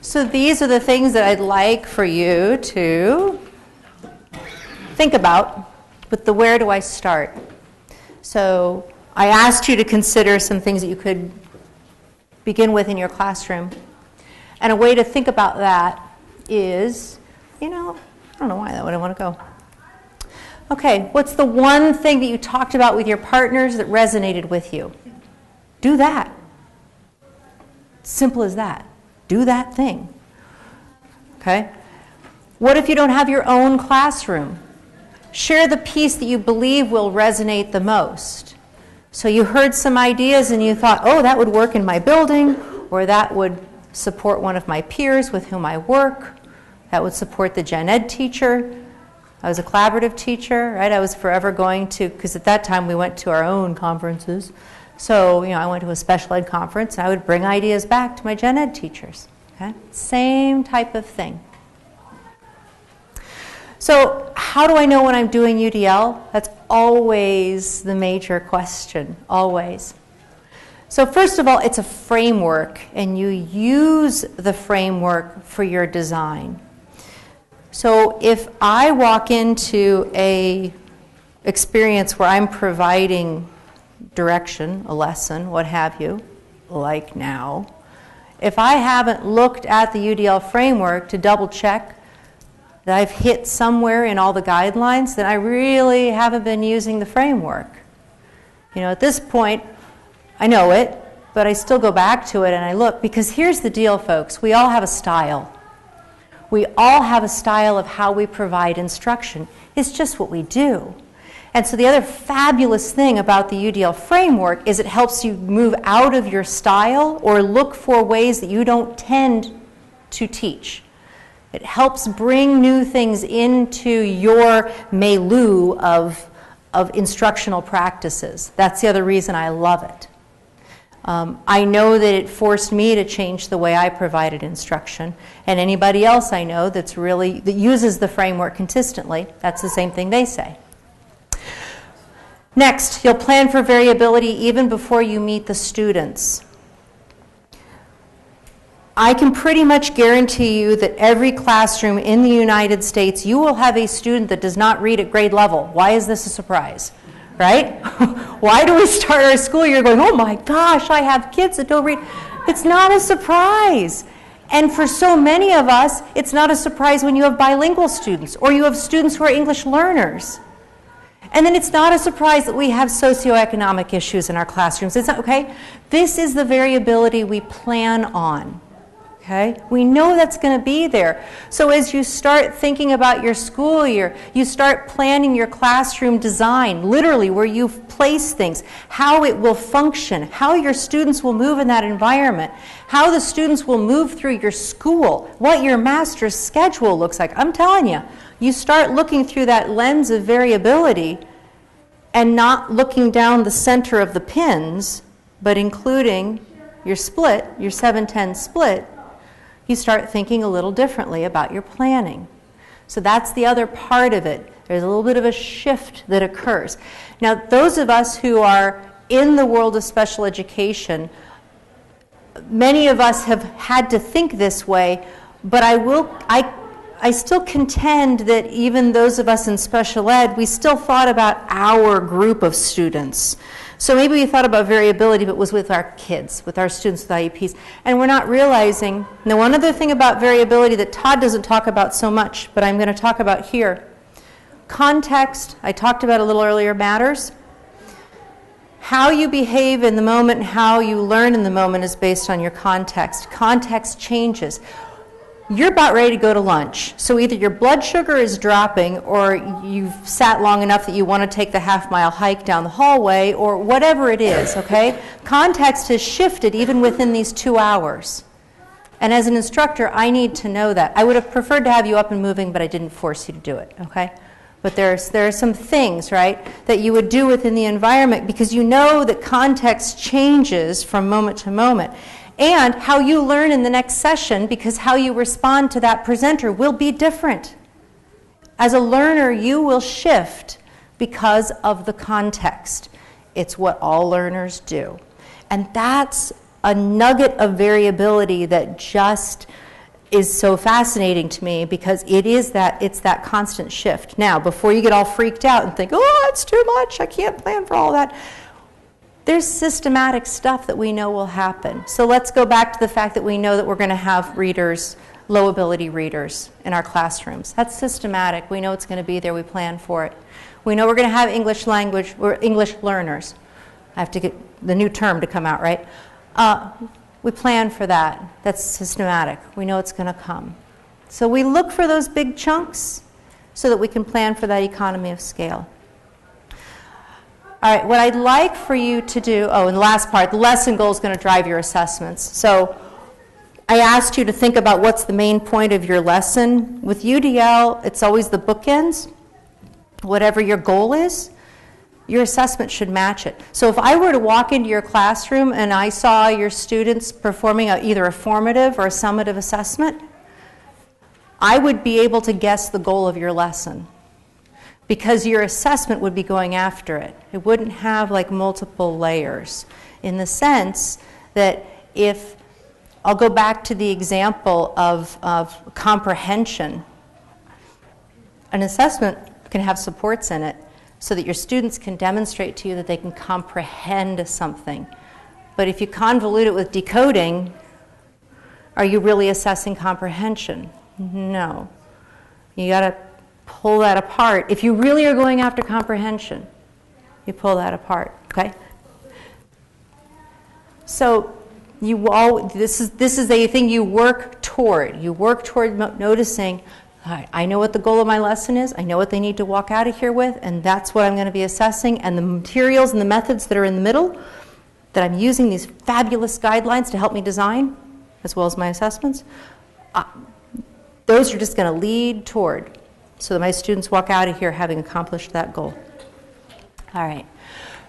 So these are the things that I'd like for you to think about with the where do I start. So I asked you to consider some things that you could begin with in your classroom. And a way to think about that is, I don't know why that would I want to go. Okay, what's the one thing that you talked about with your partners that resonated with you? Do that. Simple as that. Do that thing. Okay? What if you don't have your own classroom? share the piece that you believe will resonate the most. So you heard some ideas and you thought, oh, that would work in my building, or that would support one of my peers with whom I work, that would support the gen ed teacher. I was a collaborative teacher, right? I was forever going to, because at that time we went to our own conferences. So, I went to a special ed conference and I would bring ideas back to my gen ed teachers. Okay? Same type of thing. So how do I know when I'm doing UDL? That's always the major question, always. So first of all, it's a framework, and you use the framework for your design. So if I walk into a experience where I'm providing direction, a lesson, what have you, like now, if I haven't looked at the UDL framework to double check that I've hit somewhere in all the guidelines, then I really haven't been using the framework. At this point, I know it, but I still go back to it and I look, because here's the deal, folks. We all have a style. We all have a style of how we provide instruction. It's just what we do. And so the other fabulous thing about the UDL framework is it helps you move out of your style or look for ways that you don't tend to teach. It helps bring new things into your milieu of instructional practices. That's the other reason I love it. I know that it forced me to change the way I provided instruction, and anybody else I know that uses the framework consistently, that's the same thing they say. Next, you'll plan for variability even before you meet the students. I can pretty much guarantee you that every classroom in the United States, you will have a student that does not read at grade level. Why is this a surprise? Right? Why do we start our school year going, oh my gosh, I have kids that don't read? It's not a surprise. And for so many of us, it's not a surprise when you have bilingual students or you have students who are English learners. And then it's not a surprise that we have socioeconomic issues in our classrooms. It's not, okay? This is the variability we plan on. Okay? We know that's going to be there. So as you start thinking about your school year, you start planning your classroom design, literally where you place things, how it will function, how your students will move in that environment, how the students will move through your school, what your master's schedule looks like. I'm telling you, you start looking through that lens of variability and not looking down the center of the pins, but including your split, your 7-10 split, you start thinking a little differently about your planning. So that's the other part of it. There's a little bit of a shift that occurs. Now, those of us who are in the world of special education, many of us have had to think this way, but I still contend that even those of us in special ed, we still thought about our group of students. So maybe we thought about variability, but it was with our kids, with our students with IEPs. And we're not realizing, now one other thing about variability that Todd doesn't talk about so much, but I'm going to talk about here. Context, I talked about a little earlier, matters. How you behave in the moment and how you learn in the moment is based on your context. Context changes. You're about ready to go to lunch, so either your blood sugar is dropping or you've sat long enough that you want to take the half-mile hike down the hallway or whatever it is, okay? Context has shifted even within these 2 hours. And as an instructor, I need to know that. I would have preferred to have you up and moving, but I didn't force you to do it, okay? But there are some things, right, that you would do within the environment because you know that context changes from moment to moment. And how you learn in the next session, because how you respond to that presenter will be different. As a learner, you will shift because of the context. It's what all learners do. And that's a nugget of variability that just is so fascinating to me because it's that constant shift. Now, before you get all freaked out and think, oh, it's too much, I can't plan for all that. There's systematic stuff that we know will happen. So let's go back to the fact that we know that we're going to have readers, low ability readers in our classrooms. That's systematic. We know it's going to be there. We plan for it. We know we're going to have English language or English learners. I have to get the new term to come out, right? We plan for that. That's systematic. We know it's going to come. So we look for those big chunks, so that we can plan for that economy of scale. All right, what I'd like for you to do, and the last part, the lesson goal is going to drive your assessments. So I asked you to think about what's the main point of your lesson. With UDL, it's always the bookends. Whatever your goal is, your assessment should match it. So if I were to walk into your classroom and I saw your students performing either a formative or a summative assessment, I would be able to guess the goal of your lesson, because your assessment would be going after it. It wouldn't have like multiple layers, in the sense that if, I'll go back to the example of comprehension. An assessment can have supports in it so that your students can demonstrate to you that they can comprehend something. But if you convolute it with decoding, are you really assessing comprehension? No. You got to pull that apart. If you really are going after comprehension, you pull that apart, okay? So this is a thing you work toward. You work toward noticing, I know what the goal of my lesson is, I know what they need to walk out of here with, and that's what I'm going to be assessing, and the materials and the methods that are in the middle that I'm using, these fabulous guidelines to help me design, as well as my assessments, those are just going to lead toward, so that my students walk out of here having accomplished that goal. All right.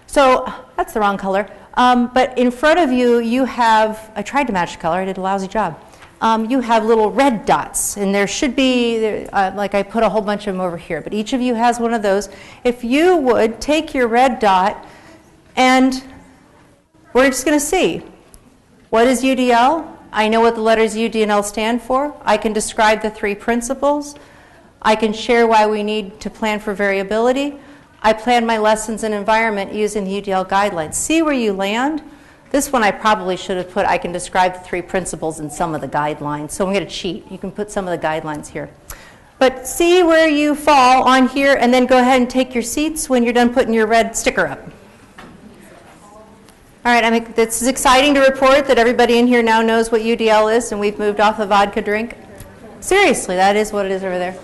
So that's the wrong color. But in front of you, you have, I tried to match the color, I did a lousy job. You have little red dots, and there should be, like I put a whole bunch of them over here, but each of you has one of those. If you would take your red dot, and we're just going to see, what is UDL? I know what the letters U, D, and L stand for. I can describe the 3 principles. I can share why we need to plan for variability. I plan my lessons and environment using the UDL guidelines. See where you land? This one I probably should have put, I can describe the 3 principles in some of the guidelines. So I'm going to cheat. You can put some of the guidelines here. But see where you fall on here, and then go ahead and take your seats when you're done putting your red sticker up. All right, this is exciting to report that everybody in here now knows what UDL is, and we've moved off a vodka drink. Seriously, that is what it is over there.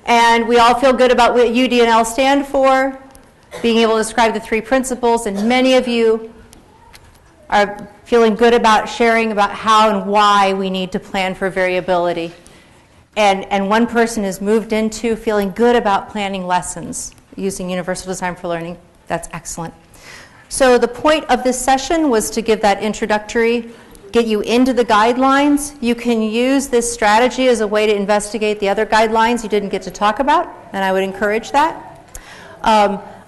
And we all feel good about what UD and L stand for, being able to describe the 3 principles, and many of you are feeling good about sharing about how and why we need to plan for variability. And one person has moved into feeling good about planning lessons using Universal Design for Learning. That's excellent. So the point of this session was to give that introductory, get you into the guidelines. You can use this strategy as a way to investigate the other guidelines you didn't get to talk about, and I would encourage that.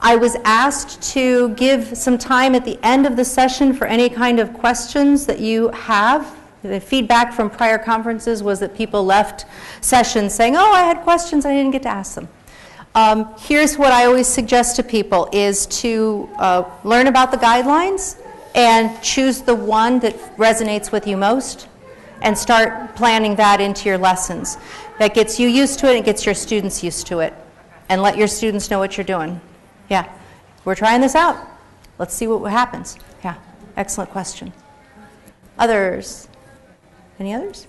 I was asked to give some time at the end of the session for any kind of questions that you have. The feedback from prior conferences was that people left sessions saying, oh, I had questions, I didn't get to ask them. Here's what I always suggest to people is to learn about the guidelines and choose the one that resonates with you most and start planning that into your lessons. That gets you used to it and gets your students used to it. And let your students know what you're doing. Yeah, we're trying this out. Let's see what happens. Yeah, excellent question. Others? Any others?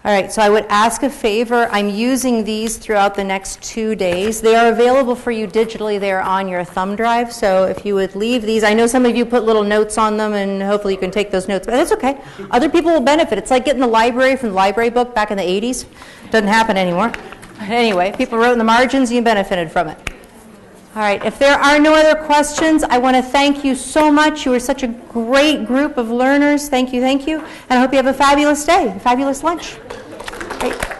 All right, so I would ask a favor. I'm using these throughout the next 2 days. They are available for you digitally. They are on your thumb drive. So if you would leave these, I know some of you put little notes on them, and hopefully you can take those notes. But that's okay. Other people will benefit. It's like getting the library from the library book back in the 80s. Doesn't happen anymore. But anyway, people wrote in the margins, and you benefited from it. All right, if there are no other questions, I want to thank you so much. You were such a great group of learners. Thank you, thank you. And I hope you have a fabulous day, a fabulous lunch. Great.